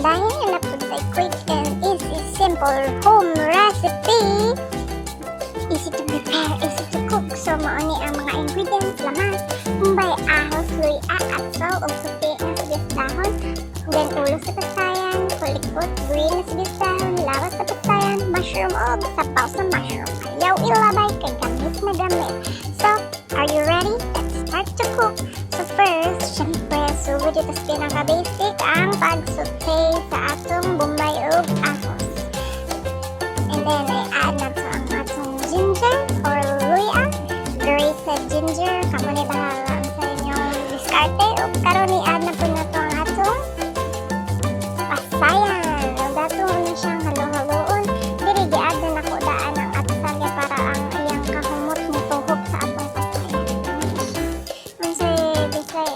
dahil na po sa quick and easy, simple home recipe. Easy to prepare, easy to cook. So, mauni ang mga ingredients, laman, humbay, ahos, luya, atso, o supi na sigis dahon, then ulo sa pasayan, kulikot, green na sigis dahon, lawas sa pasayan, mushroom o sapaw sa mushroom. Ayaw ilabay kay gamit na gamit. So, are you ready? Let's start to cook. So first, syempre, sugod ito sa pinaka-basic ang pag-saute sa atong bombay o ahos. And then, i-add na to ang atong ginger or luya. Grated ginger, kamo ni bahala sa inyong diskarte. O karon i-add na po na to ang atong pasayan. O dato na siyang halo-haloon. Dili, i-add na ako daan ang atsalya para ang iyang kahumot mo tuhok sa atong pasayan.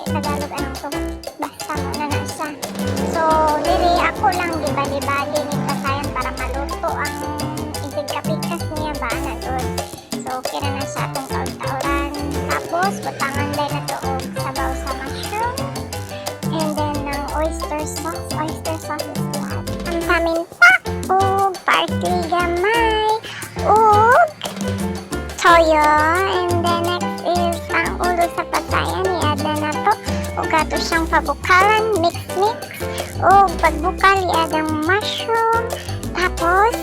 Tagalog anong to, basta mo na nasa. So, dili ako lang gibali-bali ni pasayan para maluto ang itig-kapikas niya ba na doon. So, okay na sa atong taon-taoran. Tapos, butangan din na to og sabaw sa mushroom. And then, ng oyster sauce. Oyster sauce is lahat. Ang paminta og parsley gamay og toyo. And then, next is ang ulo sa pasayan. I-add na to. O gato siyang pabukalan, mix. O pagbukal, i-add ang mushroom. Tapos,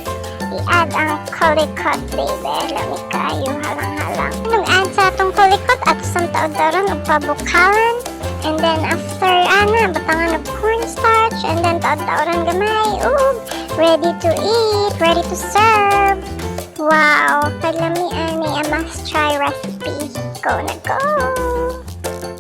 i-add ang kulikot, baby. Lamig kayo, halang-halang. Anong add sa atong kulikot at isang taon-taon o pabukalan. And then, after, batangan ng cornstarch. And then, taon-taon gamay. O, ready to eat, ready to serve. Wow, kalamian ni a must-try recipe. Go na go!